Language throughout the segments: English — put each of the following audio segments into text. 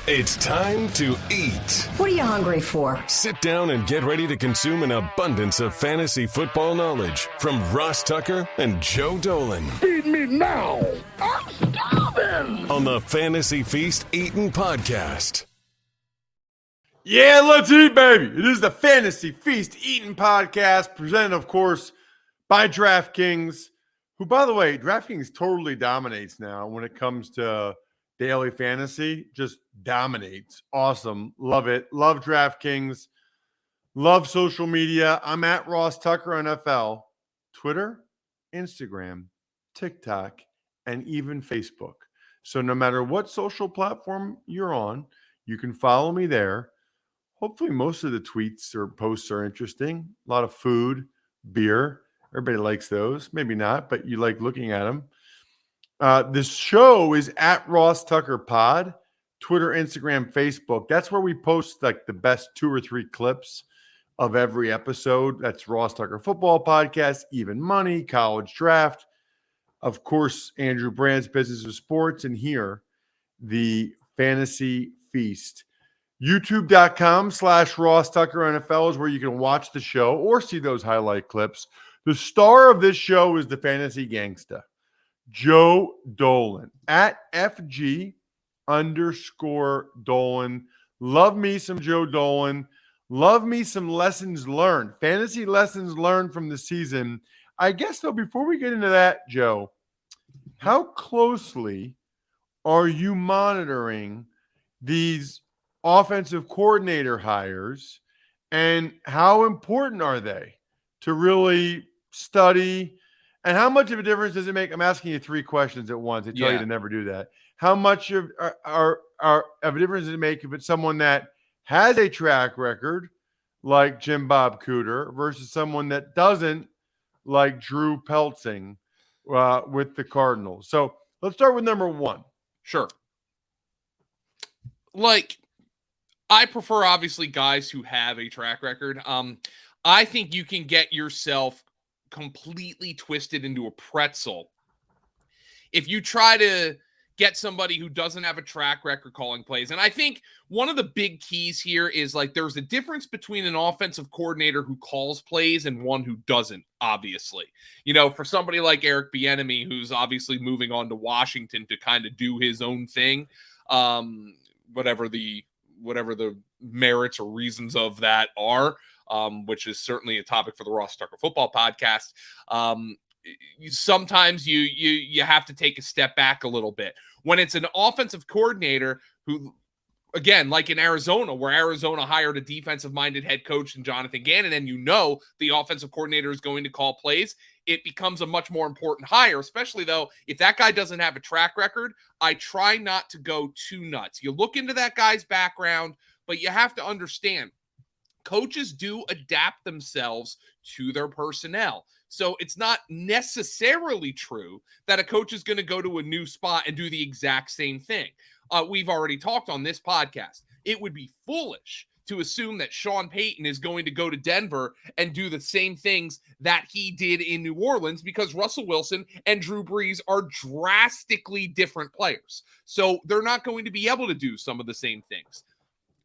It's time to eat. What are you hungry for? Sit down and get ready to consume an abundance of fantasy football knowledge from Ross Tucker and Joe Dolan. Feed me now. I'm starving. On the Fantasy Feast Eatin' Podcast. Yeah, let's eat, baby. It is the Fantasy Feast Eatin' Podcast, presented, of course, by DraftKings, who, by the way, DraftKings totally dominates now when it comes to daily fantasy. Just dominates. Awesome. Love it. Love DraftKings. Love social media. I'm at Ross Tucker NFL, Twitter, Instagram, TikTok, and even Facebook. So no matter what social platform you're on, you can follow me there. Hopefully most of the tweets or posts are interesting. A lot of food, beer. Everybody likes those. Maybe not, but you like looking at them. This show is at Ross Tucker Pod, Twitter, Instagram, Facebook. That's where we post like the best 2 or 3 clips of every episode. That's Ross Tucker Football Podcast, Even Money, College Draft. Of course, Andrew Brand's Business of Sports, and here, the Fantasy Feast. YouTube.com/Ross Tucker NFL is where you can watch the show or see those highlight clips. The star of this show is the fantasy gangsta, Joe Dolan, at FG_Dolan. Love me some Joe Dolan. Love me some lessons learned, fantasy lessons learned from the season. I guess, though, before we get into that, Joe, how closely are you monitoring these offensive coordinator hires, and how important are they to really study? And how much of a difference does it make? I'm asking you 3 questions at once. I tell you to never do that. How much of a difference does it make if it's someone that has a track record like Jim Bob Cooter versus someone that doesn't, like Drew Peltzing with the Cardinals? So let's start with number 1. Sure. Like, I prefer, obviously, guys who have a track record. I think you can get yourself completely twisted into a pretzel if you try to get somebody who doesn't have a track record calling plays. And I think one of the big keys here is, like, there's a difference between an offensive coordinator who calls plays and one who doesn't, obviously. You know, for somebody like Eric Bieniemy, who's obviously moving on to Washington to kind of do his own thing, whatever the merits or reasons of that are, which is certainly a topic for the Ross Tucker Football Podcast. Sometimes you have to take a step back a little bit. When it's an offensive coordinator who, again, like in Arizona, where Arizona hired a defensive-minded head coach in Jonathan Gannon, and you know the offensive coordinator is going to call plays, it becomes a much more important hire, especially, though, if that guy doesn't have a track record. I try not to go too nuts. You look into that guy's background, but you have to understand, coaches do adapt themselves to their personnel. So it's not necessarily true that a coach is going to go to a new spot and do the exact same thing. We've already talked on this podcast. It would be foolish to assume that Sean Payton is going to go to Denver and do the same things that he did in New Orleans, because Russell Wilson and Drew Brees are drastically different players. So they're not going to be able to do some of the same things.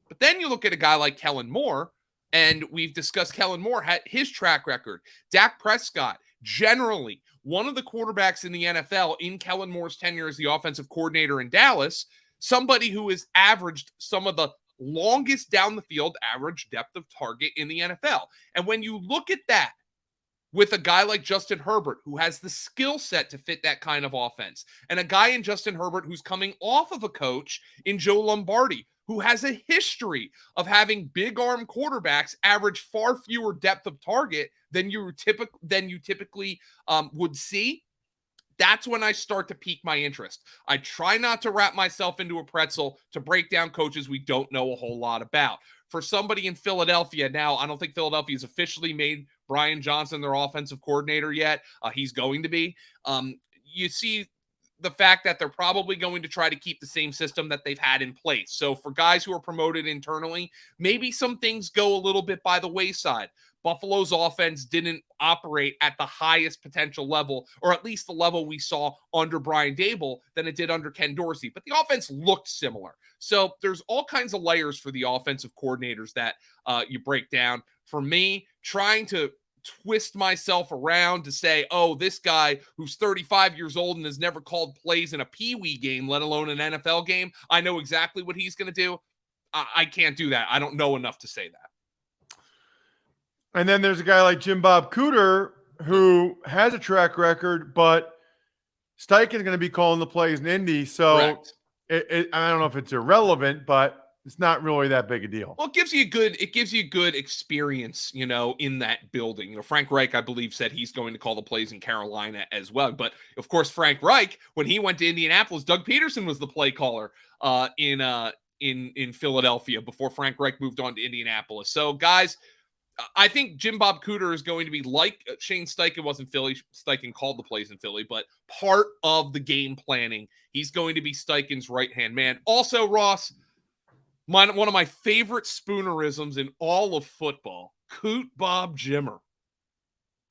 But then you look at a guy like Kellen Moore, and we've discussed Kellen Moore, his track record. Dak Prescott, generally one of the quarterbacks in the NFL in Kellen Moore's tenure as the offensive coordinator in Dallas, somebody who has averaged some of the longest down the field average depth of target in the NFL. And when you look at that with a guy like Justin Herbert, who has the skill set to fit that kind of offense, and a guy in Justin Herbert who's coming off of a coach in Joe Lombardi, who has a history of having big arm quarterbacks average far fewer depth of target than you typically would see, that's when I start to pique my interest. I try not to wrap myself into a pretzel to break down coaches we don't know a whole lot about. For somebody in Philadelphia now, I don't think Philadelphia's officially made Brian Johnson their offensive coordinator yet. He's going to be. You see the fact that they're probably going to try to keep the same system that they've had in place. So for guys who are promoted internally, maybe some things go a little bit by the wayside. Buffalo's offense didn't operate at the highest potential level, or at least the level we saw under Brian Daboll than it did under Ken Dorsey. But the offense looked similar. So there's all kinds of layers for the offensive coordinators that you break down. For me, trying to twist myself around to say, oh, this guy who's 35 years old and has never called plays in a Pee-wee game, let alone an NFL game, I know exactly what he's going to do. I can't do that. I don't know enough to say that. And then there's a guy like Jim Bob Cooter who has a track record, but Steichen's going to be calling the plays in Indy. So I don't know if it's irrelevant, but it's not really that big a deal. Well, it gives you good experience, in that building. Frank Reich, I believe, said he's going to call the plays in Carolina as well. But of course, Frank Reich, when he went to Indianapolis, Doug Peterson was the play caller in Philadelphia before Frank Reich moved on to Indianapolis. So, guys, I think Jim Bob Cooter is going to be like Shane Steichen was in Philly. Steichen called the plays in Philly, but part of the game planning. He's going to be Steichen's right-hand man. Also, Ross, one of my favorite spoonerisms in all of football, Coot Bob Jimmer.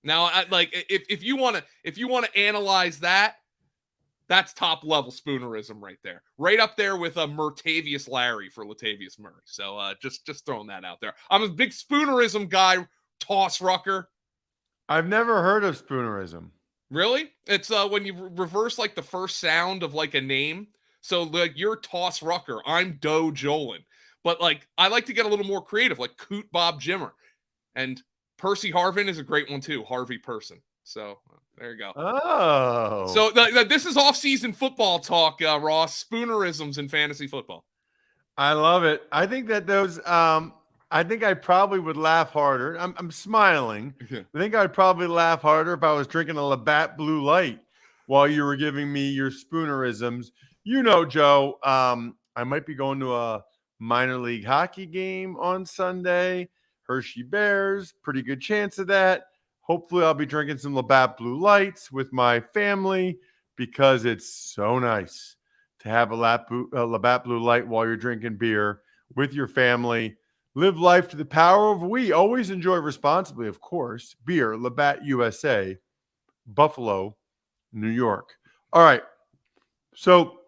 Now, if you want to analyze that, that's top level spoonerism right there, right up there with a Murtavius Larry for Latavius Murray. So just throwing that out there. I'm a big spoonerism guy. Toss Rucker. I've never heard of spoonerism. Really? It's when you reverse like the first sound of like a name. So like you're Toss Rucker, I'm Joe Dolan. But like I like to get a little more creative, like Coot Bob Jimmer. And Percy Harvin is a great one too, Harvey Person. So there you go. Oh. So this is off-season football talk, Ross. Spoonerisms in fantasy football. I love it. I think that those I think I probably would laugh harder. I'm smiling. Yeah. I think I'd probably laugh harder if I was drinking a Labatt Blue Light while you were giving me your spoonerisms. Joe, I might be going to a minor league hockey game on Sunday. Hershey Bears, pretty good chance of that. Hopefully I'll be drinking some Labatt Blue Lights with my family because it's so nice to have a Labatt Blue Light while you're drinking beer with your family. Live life to the power of we. Always enjoy responsibly, of course. Beer, Labatt USA, Buffalo, New York. All right. So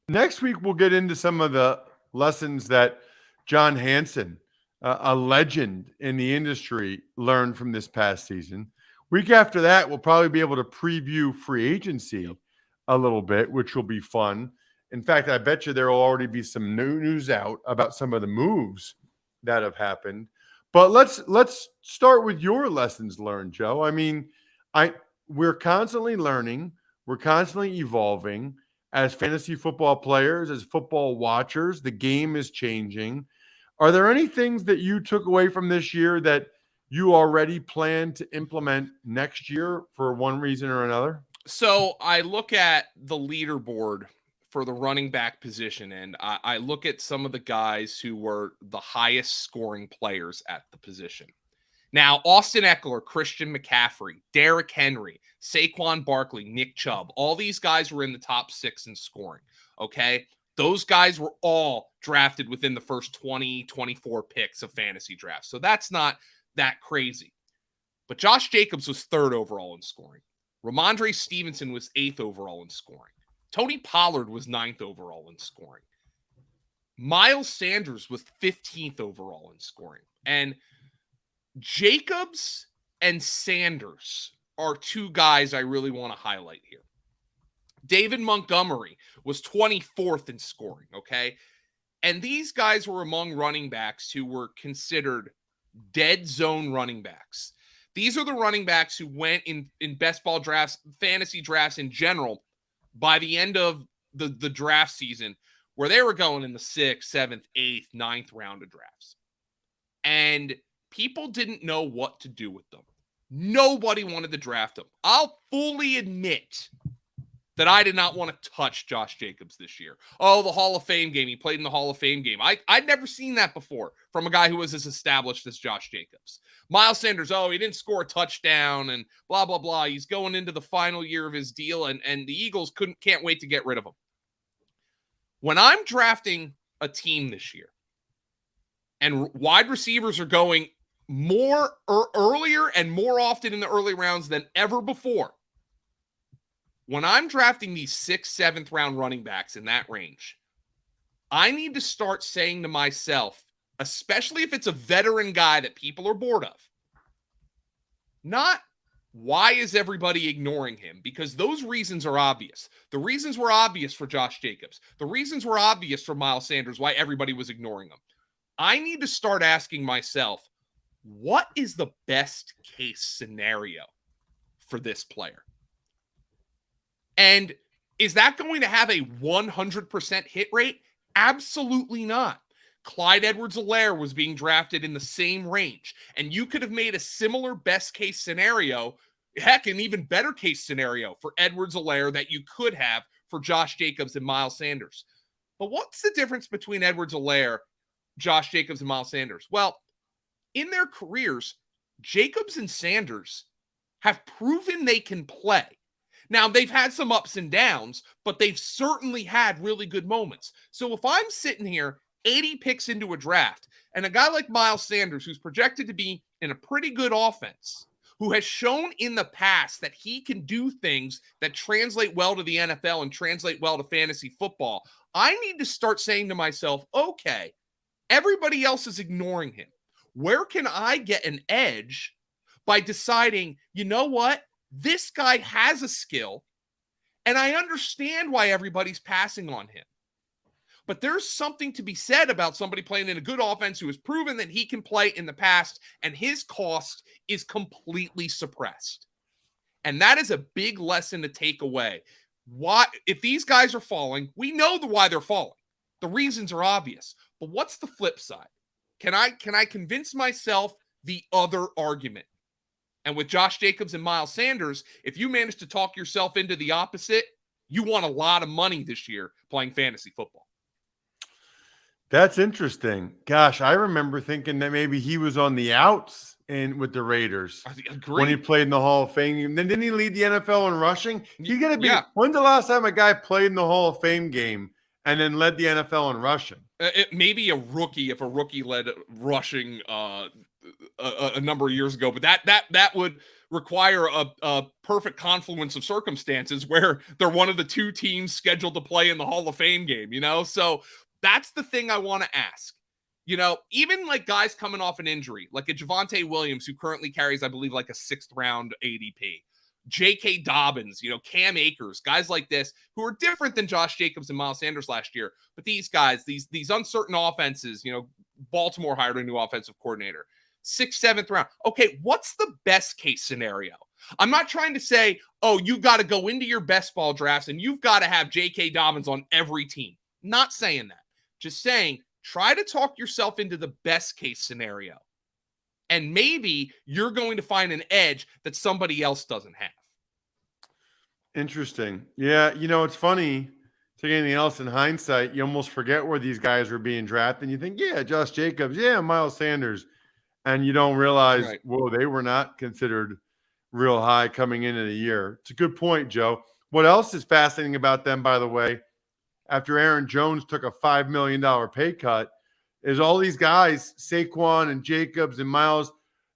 next week we'll get into some of the lessons that John Hansen, a legend in the industry, learned from this past season. Week after that, we'll probably be able to preview free agency a little bit, which will be fun. In fact, I bet you there will already be some news out about some of the moves that have happened. But let's start with your lessons learned, Joe. I mean, we're constantly learning, we're constantly evolving as fantasy football players, as football watchers. The game is changing. Are there any things that you took away from this year that you already plan to implement next year for one reason or another? So I look at the leaderboard for the running back position, and I look at some of the guys who were the highest scoring players at the position. Now, Austin Eckler, Christian McCaffrey, Derrick Henry, Saquon Barkley, Nick Chubb, all these guys were in the top 6 in scoring, okay? Those guys were all drafted within the first 20, 24 picks of fantasy drafts. So that's not that crazy. But Josh Jacobs was 3rd overall in scoring. Ramondre Stevenson was 8th overall in scoring. Tony Pollard was 9th overall in scoring. Miles Sanders was 15th overall in scoring. And Jacobs and Sanders are two guys I really want to highlight here. David Montgomery was 24th in scoring, okay? And these guys were among running backs who were considered dead zone running backs. These are the running backs who went in best ball drafts, fantasy drafts in general, by the end of the draft season, where they were going in the 6th, 7th, 8th, 9th round of drafts. And people didn't know what to do with them. Nobody wanted to draft them. I'll fully admit that I did not want to touch Josh Jacobs this year. Oh, the Hall of Fame game. He played in the Hall of Fame game. I'd never seen that before from a guy who was as established as Josh Jacobs. Miles Sanders, oh, he didn't score a touchdown and blah, blah, blah. He's going into the final year of his deal, and the Eagles can't wait to get rid of him. When I'm drafting a team this year and wide receivers are going earlier and more often in the early rounds than ever before. When I'm drafting these 6th, 7th round running backs in that range, I need to start saying to myself, especially if it's a veteran guy that people are bored of, not why is everybody ignoring him? Because those reasons are obvious. The reasons were obvious for Josh Jacobs. The reasons were obvious for Miles Sanders, why everybody was ignoring him. I need to start asking myself, what is the best case scenario for this player? And is that going to have a 100% hit rate? Absolutely not. Clyde Edwards-Helaire was being drafted in the same range, and you could have made a similar best case scenario, heck, an even better case scenario for Edwards-Helaire that you could have for Josh Jacobs and Miles Sanders. But what's the difference between Edwards-Helaire, Josh Jacobs, and Miles Sanders? Well, in their careers, Jacobs and Sanders have proven they can play. Now, they've had some ups and downs, but they've certainly had really good moments. So if I'm sitting here 80 picks into a draft, and a guy like Miles Sanders, who's projected to be in a pretty good offense, who has shown in the past that he can do things that translate well to the NFL and translate well to fantasy football, I need to start saying to myself, okay, everybody else is ignoring him. Where can I get an edge by deciding, you know what? This guy has a skill, and I understand why everybody's passing on him. But there's something to be said about somebody playing in a good offense who has proven that he can play in the past, and his cost is completely suppressed. And that is a big lesson to take away. Why, if these guys are falling, we know why they're falling. The reasons are obvious. But what's the flip side? Can I convince myself the other argument? And with Josh Jacobs and Miles Sanders, if you manage to talk yourself into the opposite, you won a lot of money this year playing fantasy football. That's interesting. Gosh, I remember thinking that maybe he was on the outs with the Raiders when he played in the Hall of Fame. Then didn't he lead the NFL in rushing? He got to be. Yeah. When's the last time a guy played in the Hall of Fame game and then led the NFL in rushing? It may be a rookie if a rookie led rushing a number of years ago, but that would require a perfect confluence of circumstances where they're one of the two teams scheduled to play in the Hall of Fame game, you know? So that's the thing I want to ask. You know, even like guys coming off an injury, like a Javonte Williams, who currently carries, I believe, like a 6th round ADP. J.K. Dobbins, you know, Cam Akers, guys like this who are different than Josh Jacobs and Miles Sanders last year. But these guys, these uncertain offenses, you know, Baltimore hired a new offensive coordinator. 6th, 7th round. Okay, what's the best case scenario? I'm not trying to say, oh, you got to go into your best ball drafts and you've got to have J.K. Dobbins on every team. Not saying that. Just saying, try to talk yourself into the best case scenario. And maybe you're going to find an edge that somebody else doesn't have. Interesting. Yeah, you know, it's funny. Take anything else in hindsight, you almost forget where these guys were being drafted. And you think, yeah, Josh Jacobs, yeah, Miles Sanders. And you don't realize, right, whoa, they were not considered real high coming into the year. It's a good point, Joe. What else is fascinating about them, by the way, after Aaron Jones took a $5 million pay cut, is all these guys, Saquon and Jacobs and Miles,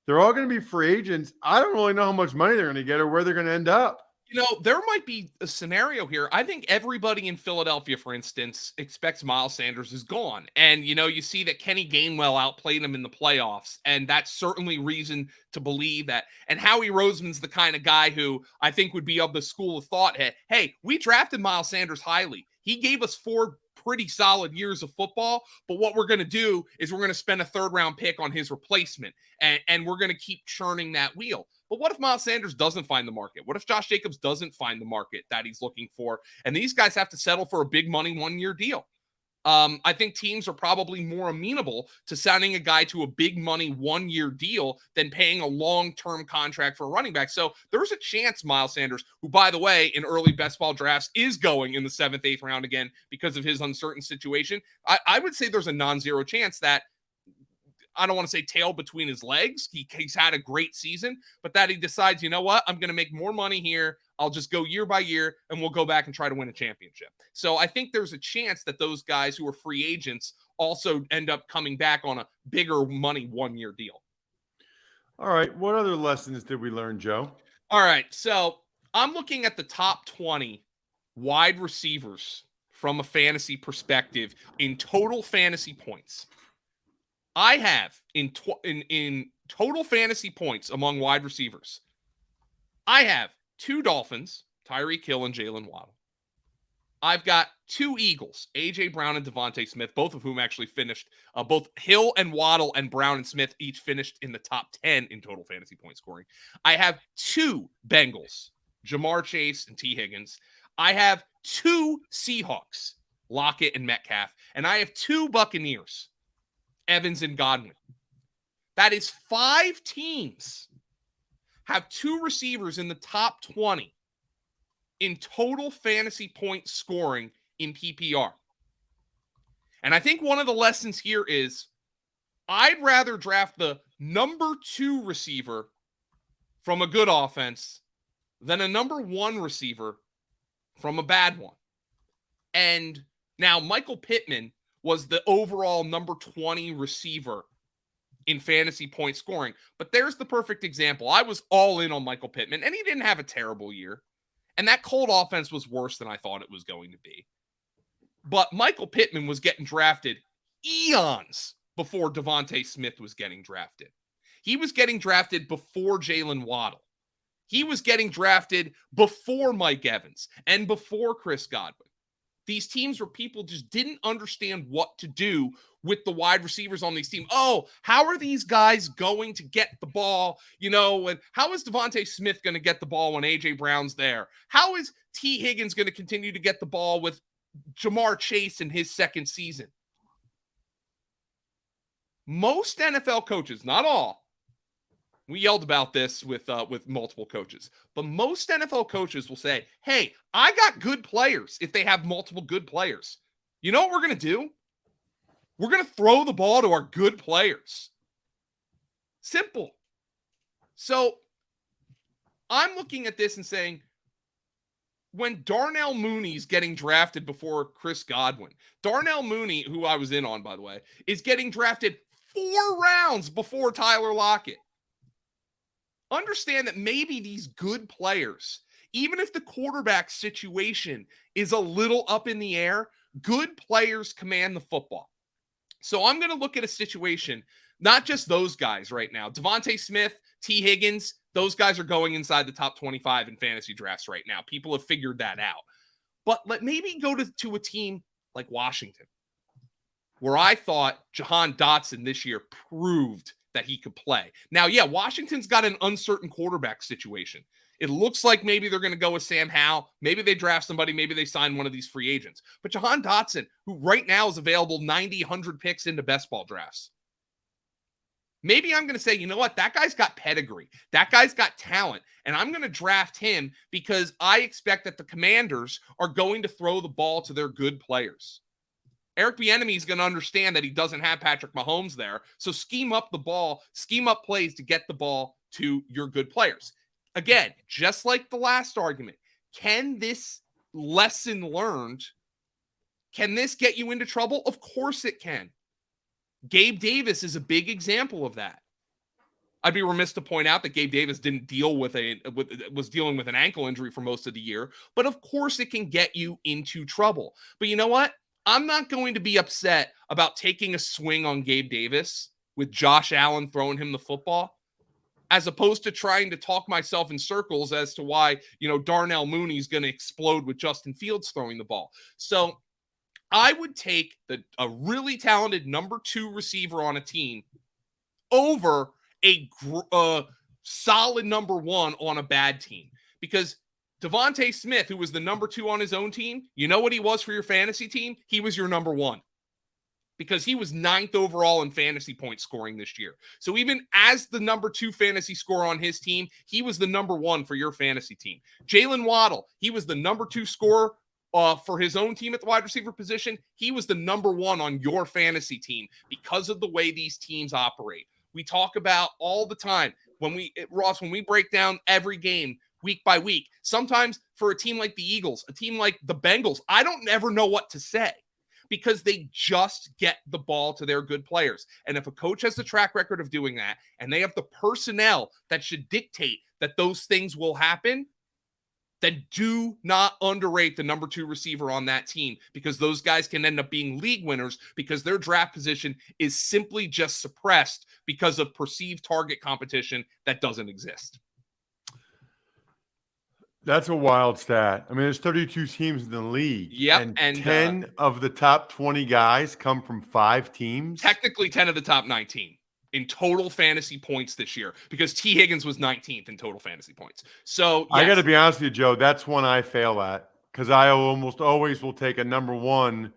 they're all going to be free agents. I don't really know how much money they're going to get or where they're going to end up. You know, there might be a scenario here. I think everybody in Philadelphia, for instance, expects Miles Sanders is gone. And, you know, you see that Kenny Gainwell outplayed him in the playoffs. And that's certainly reason to believe that. And Howie Roseman's the kind of guy who I think would be of the school of thought. Hey, we drafted Miles Sanders highly. He gave us 4 pretty solid years of football, but what we're going to do is we're going to spend a 3rd round pick on his replacement, and we're going to keep churning that wheel. But what if Miles Sanders doesn't find the market? What if Josh Jacobs doesn't find the market that he's looking for, and these guys have to settle for a big money 1-year deal? I think teams are probably more amenable to signing a guy to a big money 1-year deal than paying a long-term contract for a running back. So there's a chance Miles Sanders, who, by the way, in early best ball drafts is going in the 7th, 8th round again because of his uncertain situation. I would say there's a non-zero chance that, I don't want to say tail between his legs. He's had a great season, but that he decides, you know what, I'm going to make more money here. I'll just go year by year and we'll go back and try to win a championship. So I think there's a chance that those guys who are free agents also end up coming back on a bigger money 1-year deal. All right. What other lessons did we learn, Joe? All right. So I'm looking at the top 20 wide receivers from a fantasy perspective in total fantasy points. I have in total fantasy points among wide receivers, I have 2 Dolphins, Tyreek Hill and Jalen Waddle. I've got 2 Eagles, A.J. Brown and Devontae Smith, both of whom actually finished, both Hill and Waddle and Brown and Smith each finished in the top 10 in total fantasy point scoring. I have 2 Bengals, Jamar Chase and T. Higgins. I have 2 Seahawks, Lockett and Metcalf. And I have 2 Buccaneers, Evans and Godwin. That is 5 teams have 2 receivers in the top 20 in total fantasy point scoring in PPR. And I think one of the lessons here is I'd rather draft the number 2 receiver from a good offense than a number 1 receiver from a bad one. And now Michael Pittman was the overall number 20 receiver in fantasy point scoring. But there's the perfect example. I was all in on Michael Pittman, and he didn't have a terrible year. And that Colt offense was worse than I thought it was going to be. But Michael Pittman was getting drafted eons before Devontae Smith was getting drafted. He was getting drafted before Jalen Waddle. He was getting drafted before Mike Evans and before Chris Godwin. These teams where people just didn't understand what to do with the wide receivers on these teams. Oh, how are these guys going to get the ball? And how is Devontae Smith going to get the ball when A.J. Brown's there? How is T. Higgins going to continue to get the ball with Jamar Chase in his second season? Most NFL coaches, not all, we yelled about this with multiple coaches, but most NFL coaches will say, hey, I got good players if they have multiple good players. You know what we're going to do? We're going to throw the ball to our good players. Simple. So I'm looking at this and saying, when Darnell Mooney's getting drafted before Chris Godwin, Darnell Mooney, who I was in on, by the way, is getting drafted 4 rounds before Tyler Lockett. Understand that maybe these good players, even if the quarterback situation is a little up in the air, good players command the football. So I'm going to look at a situation, not just those guys right now. Devontae Smith, T. Higgins, those guys are going inside the top 25 in fantasy drafts right now. People have figured that out. But maybe go to a team like Washington, where I thought Jahan Dotson this year proved that he could play. Now, yeah, Washington's got an uncertain quarterback situation. It looks like maybe they're going to go with Sam Howell. Maybe they draft somebody. Maybe they sign one of these free agents. But Jahan Dotson, who right now is available 90, 100 picks into best ball drafts. Maybe I'm going to say, you know what? That guy's got pedigree. That guy's got talent. And I'm going to draft him because I expect that the Commanders are going to throw the ball to their good players. Eric Bieniemy is going to understand that he doesn't have Patrick Mahomes there. So scheme up the ball, scheme up plays to get the ball to your good players. Again, just like the last argument, can this lesson learned, can this get you into trouble? Of course it can. Gabe Davis is a big example of that. I'd be remiss to point out that Gabe Davis didn't was dealing with an ankle injury for most of the year. But of course it can get you into trouble. But you know what? I'm not going to be upset about taking a swing on Gabe Davis with Josh Allen throwing him the football, as opposed to trying to talk myself in circles as to why, Darnell Mooney is going to explode with Justin Fields throwing the ball. So I would take a really talented number 2 receiver on a team over a solid number 1 on a bad team. Because Devontae Smith, who was the number 2 on his own team, you know what he was for your fantasy team? He was your number 1. Because he was 9th overall in fantasy point scoring this year. So even as the number 2 fantasy scorer on his team, he was the number 1 for your fantasy team. Jalen Waddle, he was the number 2 scorer for his own team at the wide receiver position. He was the number 1 on your fantasy team because of the way these teams operate. We talk about all the time when we break down every game week by week. Sometimes for a team like the Eagles, a team like the Bengals, I don't ever know what to say because they just get the ball to their good players. And if a coach has the track record of doing that, and they have the personnel that should dictate that those things will happen, then do not underrate the number 2 receiver on that team, because those guys can end up being league winners because their draft position is simply just suppressed because of perceived target competition that doesn't exist. That's a wild stat. I mean, there's 32 teams in the league. Yep, And 10 of the top 20 guys come from 5 teams. Technically 10 of the top 19 in total fantasy points this year, because T. Higgins was 19th in total fantasy points. So yes. I got to be honest with you, Joe, that's one I fail at, because I almost always will take a number 1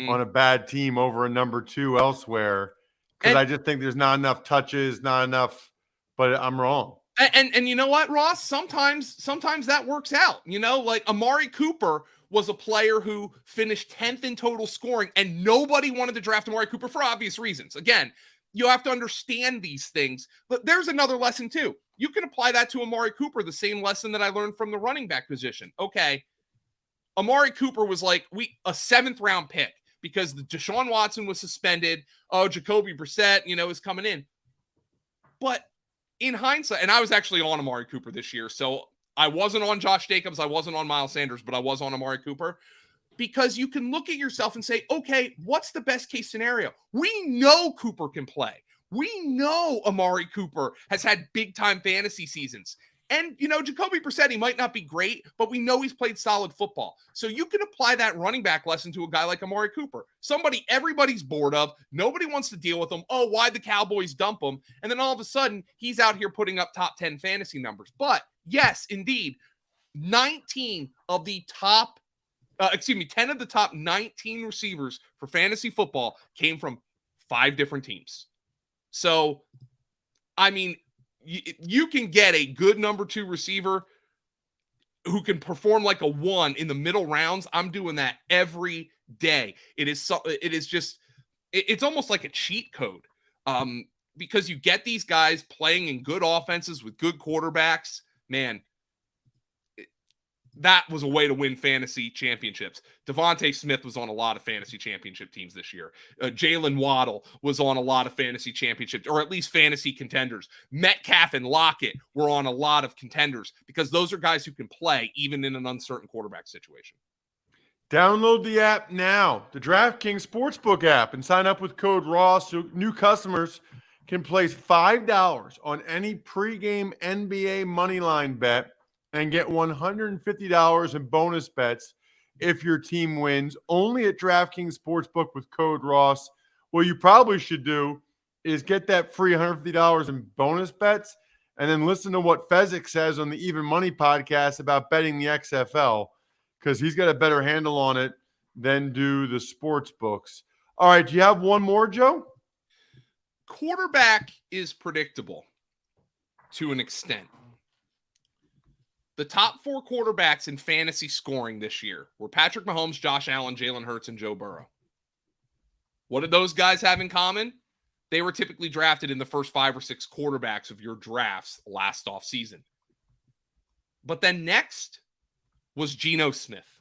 on a bad team over a number 2 elsewhere, because I just think there's not enough touches, not enough, but I'm wrong. And you know what, Ross? Sometimes that works out. You know, like Amari Cooper was a player who finished 10th in total scoring, and nobody wanted to draft Amari Cooper for obvious reasons. Again, you have to understand these things. But there's another lesson too. You can apply that to Amari Cooper, the same lesson that I learned from the running back position. Okay, Amari Cooper was like a 7th round pick because the Deshaun Watson was suspended. Oh, Jacoby Brissett, is coming in. But in hindsight, and I was actually on Amari Cooper this year, so I wasn't on Josh Jacobs, I wasn't on Miles Sanders, but I was on Amari Cooper, because you can look at yourself and say, okay, what's the best case scenario? We know Cooper can play. We know Amari Cooper has had big-time fantasy seasons. And, Jacoby Brissett, he might not be great, but we know he's played solid football. So you can apply that running back lesson to a guy like Amari Cooper. Somebody everybody's bored of. Nobody wants to deal with him. Oh, why'd the Cowboys dump him? And then all of a sudden, he's out here putting up top 10 fantasy numbers. But, yes, indeed, 10 of the top 19 receivers for fantasy football came from 5 different teams. So, I mean, you can get a good number 2 receiver who can perform like a 1 in the middle rounds. I'm doing that every day. It's almost like a cheat code, because you get these guys playing in good offenses with good quarterbacks. Man, that was a way to win fantasy championships. Devontae Smith was on a lot of fantasy championship teams this year. Jalen Waddle was on a lot of fantasy championships, or at least fantasy contenders. Metcalf and Lockett were on a lot of contenders, because those are guys who can play even in an uncertain quarterback situation. Download the app now, the DraftKings Sportsbook app, and sign up with code Ross so new customers can place $5 on any pregame NBA moneyline bet and get $150 in bonus bets if your team wins, only at DraftKings Sportsbook with code Ross. What you probably should do is get that free $150 in bonus bets and then listen to what Fezzik says on the Even Money podcast about betting the XFL, because he's got a better handle on it than do the sports books. All right, do you have one more, Joe? Quarterback is predictable to an extent. The top 4 quarterbacks in fantasy scoring this year were Patrick Mahomes, Josh Allen, Jalen Hurts, and Joe Burrow. What did those guys have in common? They were typically drafted in the first 5 or 6 quarterbacks of your drafts last offseason. But then next was Geno Smith.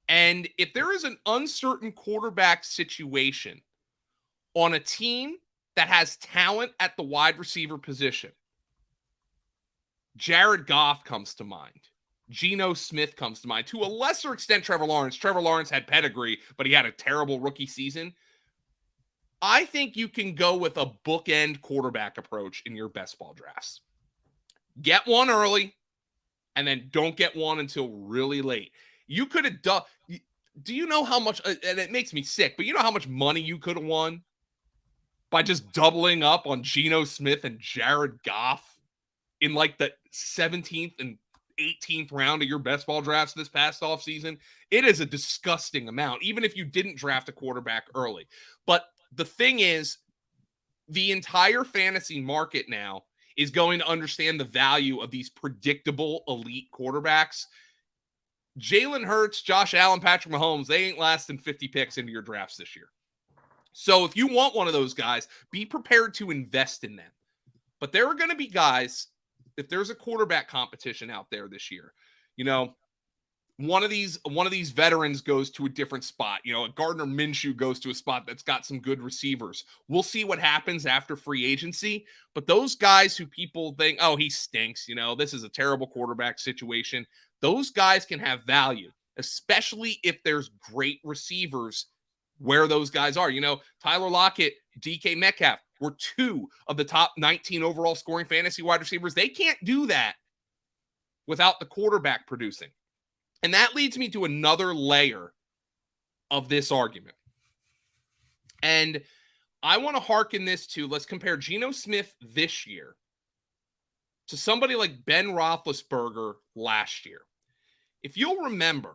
And if there is an uncertain quarterback situation on a team that has talent at the wide receiver position, Jared Goff comes to mind. Geno Smith comes to mind. To a lesser extent, Trevor Lawrence. Trevor Lawrence had pedigree, but he had a terrible rookie season. I think you can go with a bookend quarterback approach in your best ball drafts. Get one early, and then don't get one until really late. You could have done. Do you know how much? And it makes me sick, but you know how much money you could have won by just doubling up on Geno Smith and Jared Goff in like the 17th and 18th round of your best ball drafts this past offseason? It is a disgusting amount, even if you didn't draft a quarterback early. But the thing is, the entire fantasy market now is going to understand the value of these predictable elite quarterbacks. Jalen Hurts, Josh Allen, Patrick Mahomes, they ain't lasting 50 picks into your drafts this year. So if you want one of those guys, be prepared to invest in them. But there are going to be guys, if there's a quarterback competition out there this year, one of these veterans goes to a different spot. You know, a Gardner Minshew goes to a spot that's got some good receivers. We'll see what happens after free agency. But those guys who people think, oh, he stinks, you know, this is a terrible quarterback situation, those guys can have value, especially if there's great receivers where those guys are. You know, Tyler Lockett, DK Metcalf were 2 of the top 19 overall scoring fantasy wide receivers. They can't do that without the quarterback producing. And that leads me to another layer of this argument. And I want to hearken this to, let's compare Geno Smith this year to somebody like Ben Roethlisberger last year. If you'll remember,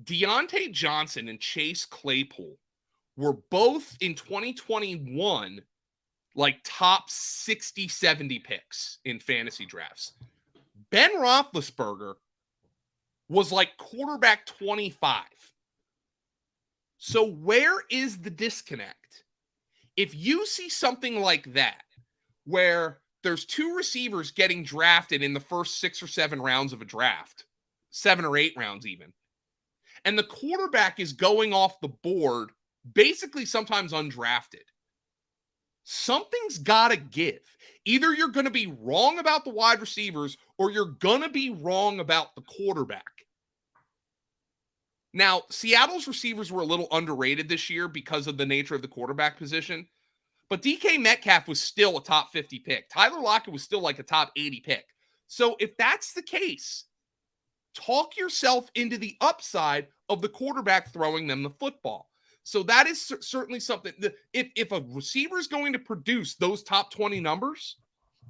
Deontay Johnson and Chase Claypool were both in 2021 like top 60, 70 picks in fantasy drafts. Ben Roethlisberger was like quarterback 25. So where is the disconnect? If you see something like that, where there's 2 receivers getting drafted in the first 6 or 7 rounds of a draft, 7 or 8 rounds even, and the quarterback is going off the board, basically sometimes undrafted, something's got to give. Either you're going to be wrong about the wide receivers or you're going to be wrong about the quarterback. Now, Seattle's receivers were a little underrated this year because of the nature of the quarterback position, but DK Metcalf was still a top 50 pick. Tyler Lockett was still like a top 80 pick. So if that's the case, talk yourself into the upside of the quarterback throwing them the football. So that is certainly something that if a receiver is going to produce those top 20 numbers,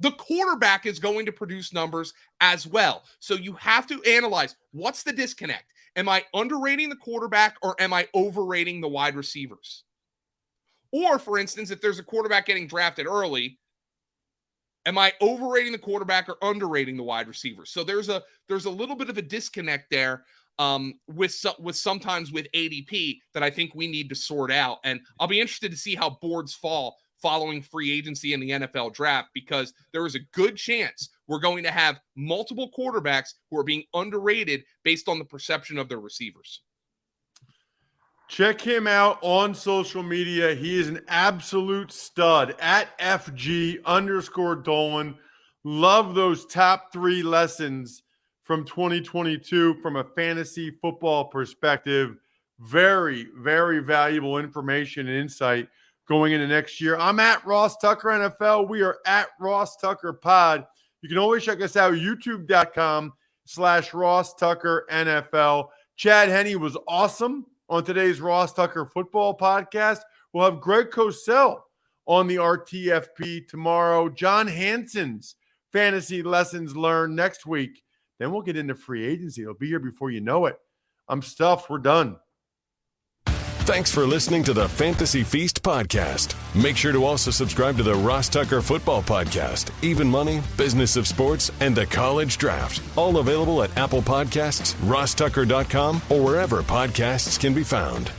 the quarterback is going to produce numbers as well. So you have to analyze, what's the disconnect? Am I underrating the quarterback or am I overrating the wide receivers? Or, for instance, if there's a quarterback getting drafted early, am I overrating the quarterback or underrating the wide receivers? So there's a little bit of a disconnect there with sometimes with ADP that I think we need to sort out. And I'll be interested to see how boards fall following free agency in the NFL draft, because there is a good chance we're going to have multiple quarterbacks who are being underrated based on the perception of their receivers. Check him out on social media. He is an absolute stud at FG_Dolan. Love those top 3 lessons from 2022 from a fantasy football perspective. Very, very valuable information and insight going into next year. I'm at Ross Tucker NFL. We are at Ross Tucker Pod. You can always check us out, youtube.com/Ross Tucker NFL. Chad Henne was awesome on today's Ross Tucker Football Podcast. We'll have Greg Cosell on the RTFP tomorrow. John Hanson's Fantasy Lessons Learned next week. Then we'll get into free agency. It'll be here before you know it. I'm stuffed. We're done. Thanks for listening to the Fantasy Feast podcast. Make sure to also subscribe to the Ross Tucker Football Podcast, Even Money, Business of Sports, and the College Draft. All available at Apple Podcasts, rosstucker.com, or wherever podcasts can be found.